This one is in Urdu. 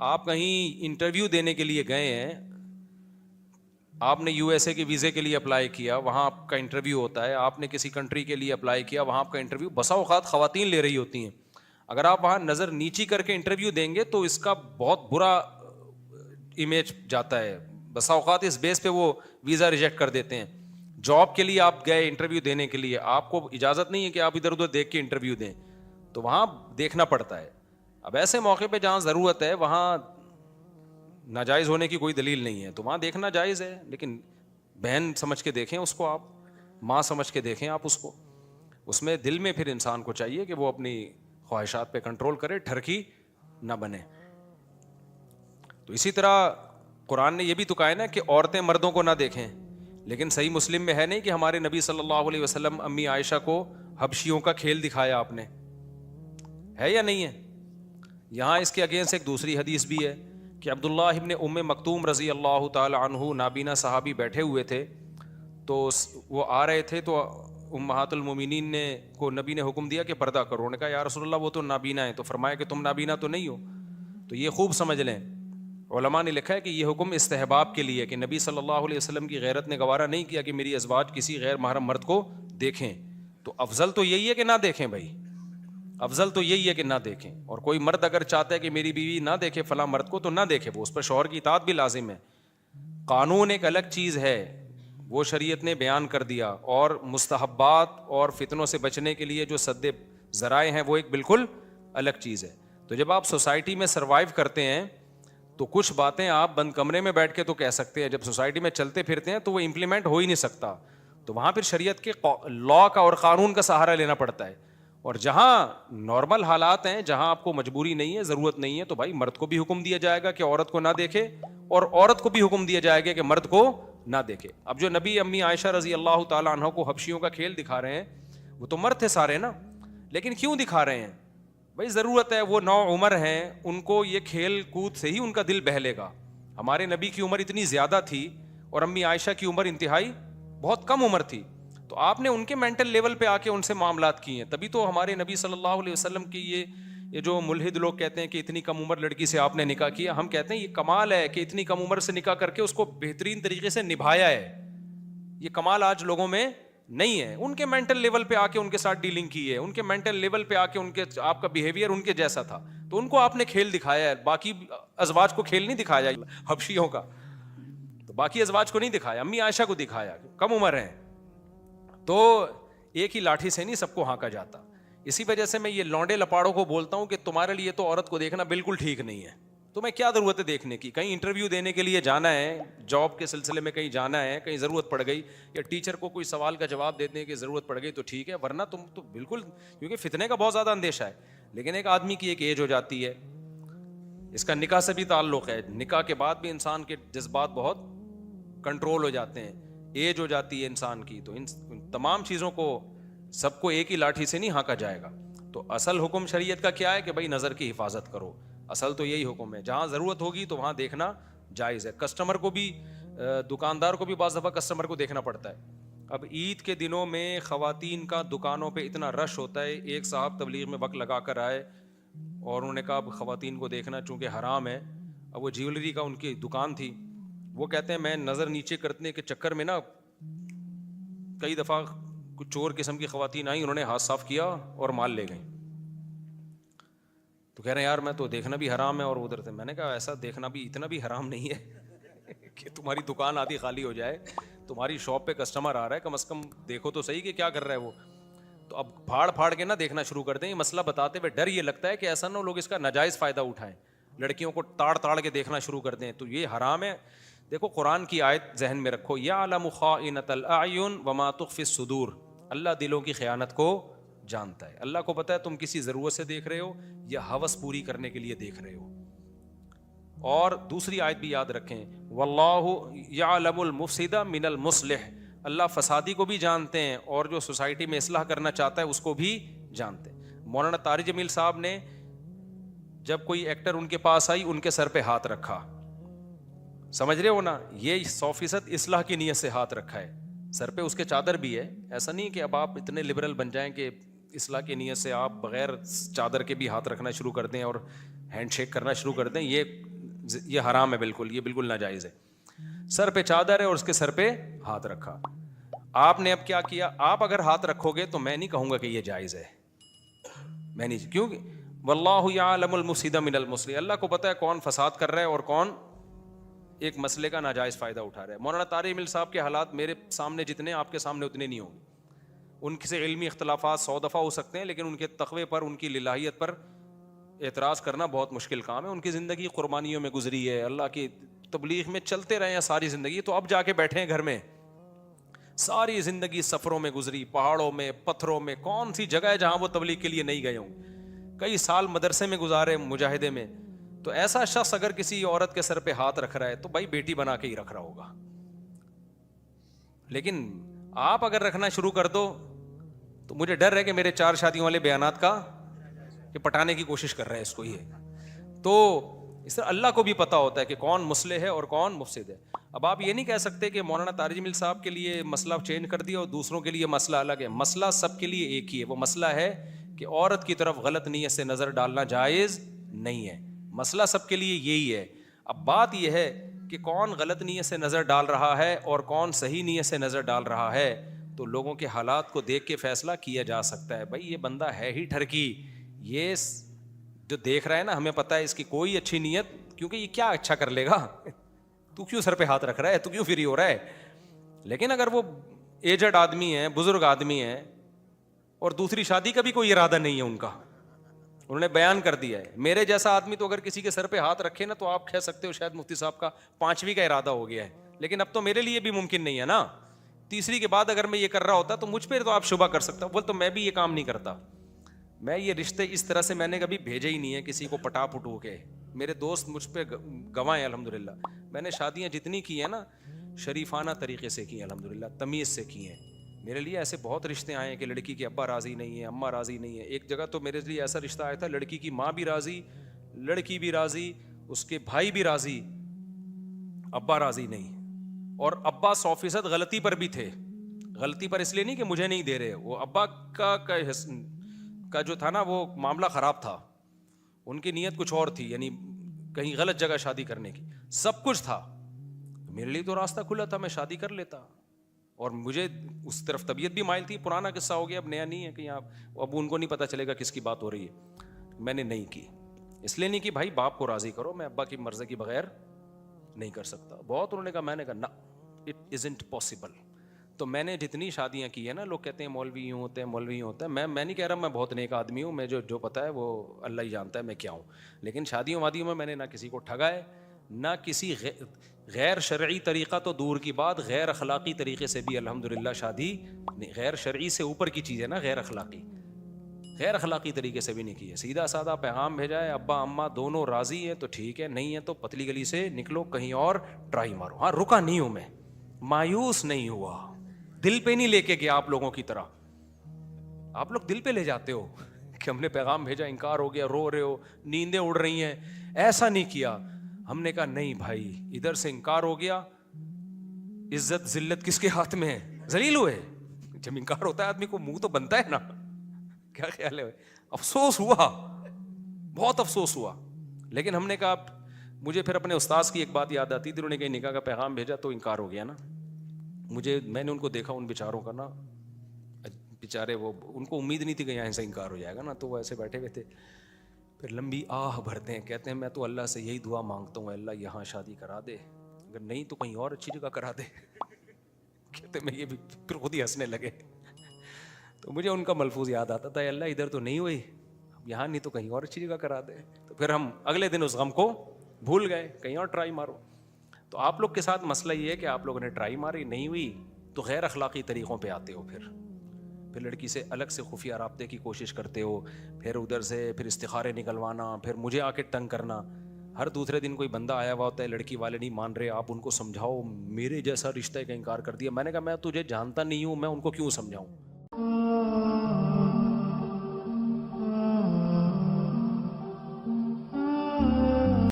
آپ کہیں انٹرویو دینے کے لیے گئے ہیں, آپ نے یو ایس اے کے ویزے کے لیے اپلائی کیا, وہاں آپ کا انٹرویو ہوتا ہے. آپ نے کسی کنٹری کے لیے اپلائی کیا, وہاں آپ کا انٹرویو بسا اوقات خواتین لے رہی ہوتی ہیں. اگر آپ وہاں نظر نیچی کر کے انٹرویو دیں گے تو اس کا بہت برا امیج جاتا ہے. بسا اوقات اس بیس پہ وہ ویزا ریجیکٹ کر دیتے ہیں. جاب کے لیے آپ گئے انٹرویو دینے کے لیے, آپ کو اجازت نہیں ہے کہ آپ ادھر ادھر دیکھ کے انٹرویو دیں, تو وہاں دیکھنا پڑتا ہے. اب ایسے موقع پہ جہاں ضرورت ہے وہاں ناجائز ہونے کی کوئی دلیل نہیں ہے, تو وہاں دیکھنا جائز ہے, لیکن بہن سمجھ کے دیکھیں اس کو, آپ ماں سمجھ کے دیکھیں آپ اس کو. اس میں دل میں پھر انسان کو چاہیے کہ وہ اپنی خواہشات پہ کنٹرول کرے, ٹھرکی نہ بنے. تو اسی طرح قرآن نے یہ بھی تو کہا ہے نا کہ عورتیں مردوں کو نہ دیکھیں, لیکن صحیح مسلم میں ہے نہیں کہ ہمارے نبی صلی اللہ علیہ وسلم امی عائشہ کو حبشیوں کا کھیل دکھایا آپ نے, ہے یا نہیں ہے؟ یہاں اس کے اگینسٹ ایک دوسری حدیث بھی ہے کہ عبداللہ ابن ام مکتوم رضی اللہ تعالی عنہ نابینا صحابی بیٹھے ہوئے تھے, تو وہ آ رہے تھے, تو امہات المومنین نے کو نبی نے حکم دیا کہ پردہ کرو. انہوں نے کہا یا رسول اللہ وہ تو نابینا ہے, تو فرمایا کہ تم نابینا تو نہیں ہو. تو یہ خوب سمجھ لیں, علماء نے لکھا ہے کہ یہ حکم استحباب کے لیے, کہ نبی صلی اللہ علیہ وسلم کی غیرت نے گوارا نہیں کیا کہ میری ازواج کسی غیر محرم مرد کو دیکھیں. تو افضل تو یہی ہے کہ نہ دیکھیں بھائی, افضل تو یہی ہے کہ نہ دیکھیں. اور کوئی مرد اگر چاہتا ہے کہ میری بیوی نہ دیکھے فلاں مرد کو, تو نہ دیکھے, وہ اس پر شوہر کی اطاعت بھی لازم ہے. قانون ایک الگ چیز ہے, وہ شریعت نے بیان کر دیا, اور مستحبات اور فتنوں سے بچنے کے لیے جو سد ذرائع ہیں وہ ایک بالکل الگ چیز ہے. تو جب آپ سوسائٹی میں سروائیو کرتے ہیں تو کچھ باتیں آپ بند کمرے میں بیٹھ کے تو کہہ سکتے ہیں, جب سوسائٹی میں چلتے پھرتے ہیں تو وہ امپلیمنٹ ہو ہی نہیں سکتا. تو وہاں پھر شریعت کے لا کا اور قانون کا سہارا لینا پڑتا ہے. اور جہاں نارمل حالات ہیں, جہاں آپ کو مجبوری نہیں ہے, ضرورت نہیں ہے, تو بھائی مرد کو بھی حکم دیا جائے گا کہ عورت کو نہ دیکھے, اور عورت کو بھی حکم دیا جائے گا کہ مرد کو نہ دیکھے. اب جو نبی امی عائشہ رضی اللہ تعالیٰ عنہ کو حبشیوں کا کھیل دکھا رہے ہیں, وہ تو مرد تھے سارے نا, لیکن کیوں دکھا رہے ہیں بھائی؟ ضرورت ہے, وہ نو عمر ہیں, ان کو یہ کھیل کود سے ہی ان کا دل بہلے گا. ہمارے نبی کی عمر اتنی زیادہ تھی اور امی عائشہ کی عمر انتہائی بہت کم عمر تھی, تو آپ نے ان کے مینٹل لیول پہ آ کے ان سے معاملات کیے ہیں. تبھی تو ہمارے نبی صلی اللہ علیہ وسلم کی یہ جو ملحد لوگ کہتے ہیں کہ اتنی کم عمر لڑکی سے آپ نے نکاح کیا, ہم کہتے ہیں یہ کمال ہے کہ اتنی کم عمر سے نکاح کر کے اس کو بہترین طریقے سے نبھایا ہے. یہ کمال آج لوگوں میں نہیں ہے. ان کے مینٹل لیول پہ آ کے ان کے ساتھ ڈیلنگ کی ہے, ان کے مینٹل لیول پہ آ کے ان کے آپ کا بیہیویئر ان کے جیسا تھا, تو ان کو آپ نے کھیل دکھایا ہے. باقی ازواج کو کھیل نہیں دکھایا حبشیوں کا, تو باقی ازواج کو نہیں دکھایا, امی عائشہ کو دکھایا, کم عمر ہیں. تو ایک ہی لاٹھی سے نہیں سب کو ہانکا جاتا. اسی وجہ سے میں یہ لونڈے لپاڑوں کو بولتا ہوں کہ تمہارے لیے تو عورت کو دیکھنا بالکل ٹھیک نہیں ہے. تمہیں کیا ضرورت ہے دیکھنے کی؟ کہیں انٹرویو دینے کے لیے جانا ہے, جاب کے سلسلے میں کہیں جانا ہے, کہیں ضرورت پڑ گئی, یا ٹیچر کو کوئی سوال کا جواب دینے کی ضرورت پڑ گئی تو ٹھیک ہے, ورنہ تم تو بالکل, کیونکہ فتنے کا بہت زیادہ اندیشہ ہے. لیکن ایک آدمی کی ایک ایج ہو جاتی ہے, اس کا نکاح سے بھی تعلق ہے, نکاح کے بعد بھی انسان کے جذبات بہت کنٹرول ہو جاتے ہیں, ایج ہو جاتی ہے انسان کی, تو ان تمام چیزوں کو سب کو ایک ہی لاٹھی سے نہیں ہانکا جائے گا. تو اصل حکم شریعت کا کیا ہے کہ بھائی نظر کی حفاظت کرو, اصل تو یہی حکم ہے. جہاں ضرورت ہوگی تو وہاں دیکھنا جائز ہے. کسٹمر کو بھی, دکاندار کو بھی بعض دفعہ کسٹمر کو دیکھنا پڑتا ہے. اب عید کے دنوں میں خواتین کا دکانوں پہ اتنا رش ہوتا ہے. ایک صاحب تبلیغ میں وقت لگا کر آئے اور انہوں نے کہا اب خواتین کو دیکھنا چونکہ حرام ہے. اب وہ جیولری کا ان کی دکان تھی, وہ کہتے ہیں میں نظر نیچے کرنے کے چکر میں نا کئی دفعہ کچھ چور قسم کی خواتین آئیں, انہوں نے ہاتھ صاف کیا اور مال لے گئیں. تو کہہ رہے ہیں یار میں تو دیکھنا بھی حرام ہے اور ادھر سے. میں نے کہا ایسا دیکھنا بھی اتنا بھی حرام نہیں ہے کہ تمہاری دکان آدھی خالی ہو جائے, تمہاری شاپ پہ کسٹمر آ رہا ہے, کم از کم دیکھو تو صحیح کہ کیا کر رہا ہے وہ. تو اب پھاڑ پھاڑ کے نہ دیکھنا شروع کر دیں. یہ مسئلہ بتاتے ہوئے ڈر یہ لگتا ہے کہ ایسا نہ لوگ اس کا ناجائز فائدہ اٹھائیں, لڑکیوں کو تاڑ تاڑ کے دیکھنا شروع کر دیں, تو یہ حرام ہے. دیکھو قرآن کی آیت ذہن میں رکھو, یعلم خائنۃ الاعین وما تخفی الصدور, اللہ دلوں کی خیانت کو جانتا ہے. اللہ کو پتہ ہے تم کسی ضرورت سے دیکھ رہے ہو یا ہوس پوری کرنے کے لیے دیکھ رہے ہو. اور دوسری آیت بھی یاد رکھیں, واللہ یعلم المفسد من المصلح, اللہ فسادی کو بھی جانتے ہیں اور جو سوسائٹی میں اصلاح کرنا چاہتا ہے اس کو بھی جانتے ہیں. مولانا طارق جمیل صاحب نے جب کوئی ایکٹر ان کے پاس آئی, ان کے سر پہ ہاتھ رکھا, سمجھ رہے ہو نا, یہ 100% اصلاح کی نیت سے ہاتھ رکھا ہے. سر پہ اس کے چادر بھی ہے, ایسا نہیں کہ اب آپ اتنے لبرل بن جائیں کہ اصلاح کی نیت سے آپ بغیر چادر کے بھی ہاتھ رکھنا شروع کر دیں اور ہینڈ شیک کرنا شروع کر دیں. یہ یہ حرام ہے بالکل, یہ بالکل ناجائز ہے. سر پہ چادر ہے اور اس کے سر پہ ہاتھ رکھا. آپ نے اب کیا کیا, آپ اگر ہاتھ رکھو گے تو میں نہیں کہوں گا کہ یہ جائز ہے, میں نہیں, کیونکہ واللہ یعلم المفسد من المصلح, اللہ کو پتہ ہے کون فساد کر رہا ہے اور کون ایک مسئلے کا ناجائز فائدہ اٹھا رہا ہے. مولانا طارق مل صاحب کے حالات میرے سامنے جتنے آپ کے سامنے اتنے نہیں ہوں گے. ان سے علمی اختلافات 100 دفعہ ہو سکتے ہیں, لیکن ان کے تقوی پر, ان کی للہیت پر اعتراض کرنا بہت مشکل کام ہے. ان کی زندگی قربانیوں میں گزری ہے, اللہ کی تبلیغ میں چلتے رہے ہیں ساری زندگی, تو اب جا کے بیٹھے ہیں گھر میں. ساری زندگی سفروں میں گزری, پہاڑوں میں, پتھروں میں, کون سی جگہ ہے جہاں وہ تبلیغ کے لیے نہیں گئے ہوں. کئی سال مدرسے میں گزارے, مجاہدے میں. تو ایسا شخص اگر کسی عورت کے سر پہ ہاتھ رکھ رہا ہے تو بھائی بیٹی بنا کے ہی رکھ رہا ہوگا. لیکن آپ اگر رکھنا شروع کر دو تو مجھے ڈر ہے کہ میرے 4 شادیوں والے بیانات کا کہ پٹانے کی کوشش کر رہے ہیں اس کو. یہ تو اس طرح اللہ کو بھی پتا ہوتا ہے کہ کون مصلح ہے اور کون مفسد ہے. اب آپ یہ نہیں کہہ سکتے کہ مولانا طارق جمیل صاحب کے لیے مسئلہ چینج کر دیا اور دوسروں کے لیے مسئلہ الگ ہے. مسئلہ سب کے لیے ایک ہی ہے. وہ مسئلہ ہے کہ عورت کی طرف غلط نیت سے نظر ڈالنا جائز نہیں ہے. مسئلہ سب کے لیے یہی ہے. اب بات یہ ہے کہ کون غلط نیت سے نظر ڈال رہا ہے اور کون صحیح نیت سے نظر ڈال رہا ہے, تو لوگوں کے حالات کو دیکھ کے فیصلہ کیا جا سکتا ہے. بھائی یہ بندہ ہے ہی ٹھرکی, یہ جو دیکھ رہا ہے نا, ہمیں پتہ ہے اس کی کوئی اچھی نیت, کیونکہ یہ کیا اچھا کر لے گا, تو کیوں سر پہ ہاتھ رکھ رہا ہے, تو کیوں فری ہو رہا ہے. لیکن اگر وہ ایجڈ آدمی ہے, بزرگ آدمی ہے, اور دوسری شادی کا بھی کوئی ارادہ نہیں ہے ان کا, انہوں نے بیان کر دیا ہے. میرے جیسا آدمی تو اگر کسی کے سر پہ ہاتھ رکھے نا تو آپ کہہ سکتے ہو شاید مفتی صاحب کا 5ویں کا ارادہ ہو گیا ہے, لیکن اب تو میرے لیے بھی ممکن نہیں ہے نا. 3 کے بعد اگر میں یہ کر رہا ہوتا تو مجھ پہ تو آپ شبہ کر سکتا. بول تو میں بھی یہ کام نہیں کرتا. میں یہ رشتے اس طرح سے میں نے کبھی بھیجے ہی نہیں ہے کسی کو پٹا پٹو کے. میرے دوست مجھ پہ گواہ ہیں الحمدللہ. میں نے شادیاں جتنی کی ہیں نا شریفانہ طریقے سے کی ہیں الحمدللہ, تمیز سے کی ہیں. میرے لیے ایسے بہت رشتے آئے ہیں کہ لڑکی کے ابا راضی نہیں ہے, اماں راضی نہیں ہے. ایک جگہ تو میرے لیے ایسا رشتہ آیا تھا, لڑکی کی ماں بھی راضی, لڑکی بھی راضی, اس کے بھائی بھی راضی, ابا راضی نہیں. اور ابا 100% غلطی پر بھی تھے. غلطی پر اس لیے نہیں کہ مجھے نہیں دے رہے, وہ ابا کا جو تھا نا وہ معاملہ خراب تھا, ان کی نیت کچھ اور تھی, یعنی کہیں غلط جگہ شادی کرنے کی. سب کچھ تھا, میرے لیے تو راستہ کھلا تھا, میں شادی کر لیتا. اور مجھے اس طرف طبیعت بھی مائل تھی. پرانا قصہ ہو گیا, اب نیا نہیں ہے کہ اب ان کو نہیں پتہ چلے گا کس کی بات ہو رہی ہے. میں نے نہیں کی, اس لیے نہیں کہ بھائی باپ کو راضی کرو, میں ابا کی مرضی کے بغیر نہیں کر سکتا. بہت انہوں نے کہا, میں نے کہا نا, اٹ ازنٹ پاسبل. تو میں نے جتنی شادیاں کی ہیں نا, لوگ کہتے ہیں مولوی یوں ہوتے ہیں, مولوی یوں ہوتا ہے. میں نہیں کہہ رہا میں بہت نیک آدمی ہوں, میں جو پتہ ہے وہ اللہ ہی جانتا ہے میں کیا ہوں. لیکن شادیوں وادیوں میں نے نہ کسی کو ٹھگا ہے, نہ کسی غیر شرعی طریقہ تو دور کی بات, غیر اخلاقی طریقے سے بھی الحمدللہ شادی, غیر شرعی سے اوپر کی چیز ہے نا غیر اخلاقی, غیر اخلاقی طریقے سے بھی نہیں کی ہے. سیدھا سادہ پیغام بھیجا ہے, ابا اماں دونوں راضی ہیں تو ٹھیک ہے, نہیں ہے تو پتلی گلی سے نکلو, کہیں اور ٹرائی مارو. ہاں رکا نہیں ہوں میں, مایوس نہیں ہوا, دل پہ نہیں لے کے گیا آپ لوگوں کی طرح. آپ لوگ دل پہ لے جاتے ہو کہ ہم نے پیغام بھیجا, انکار ہو گیا, رو رہے ہو, نیندیں اڑ رہی ہیں. ایسا نہیں کیا. ہم نے کہا نہیں بھائی, ادھر سے انکار ہو گیا, عزت ذلت کس کے ہاتھ میں ہے, ذلیل ہوئے. جب انکار ہوتا ہے آدمی کو منہ تو بنتا ہے نا, کیا خیال ہے. افسوس ہوا, بہت افسوس ہوا. لیکن ہم نے کہا, مجھے پھر اپنے استاذ کی ایک بات یاد آتی تھی, انہوں نے کہیں نکاح کا پیغام بھیجا تو انکار ہو گیا نا. میں نے ان کو دیکھا, ان بیچاروں کا نا, بیچارے وہ, ان کو امید نہیں تھی کہ یہاں سے انکار ہو جائے گا نا, تو وہ ایسے بیٹھے ہوئے تھے. پھر لمبی آہ بھرتے ہیں, کہتے ہیں میں تو اللہ سے یہی دعا مانگتا ہوں, اللہ یہاں شادی کرا دے, اگر نہیں تو کہیں اور اچھی جگہ کرا دے. کہتے میں یہ بھی, پھر خود ہی ہنسنے لگے. تو مجھے ان کا ملفوظ یاد آتا تھا, اللہ ادھر تو نہیں ہوئی, یہاں نہیں تو کہیں اور اچھی جگہ کرا دے. تو پھر ہم اگلے دن اس غم کو بھول گئے, کہیں اور ٹرائی مارو. تو آپ لوگ کے ساتھ مسئلہ یہ ہے کہ آپ لوگوں نے ٹرائی ماری, نہیں ہوئی تو غیر اخلاقی طریقوں پہ آتے ہو. پھر لڑکی سے الگ سے خفیہ رابطے کی کوشش کرتے ہو, پھر ادھر سے پھر استخارے نکلوانا, پھر مجھے آ کے تنگ کرنا. ہر دوسرے دن کوئی بندہ آیا ہوا ہوتا ہے, لڑکی والے نہیں مان رہے, آپ ان کو سمجھاؤ, میرے جیسا رشتہ کا انکار کر دیا. میں نے کہا میں تجھے جانتا نہیں ہوں, میں ان کو کیوں سمجھاؤں.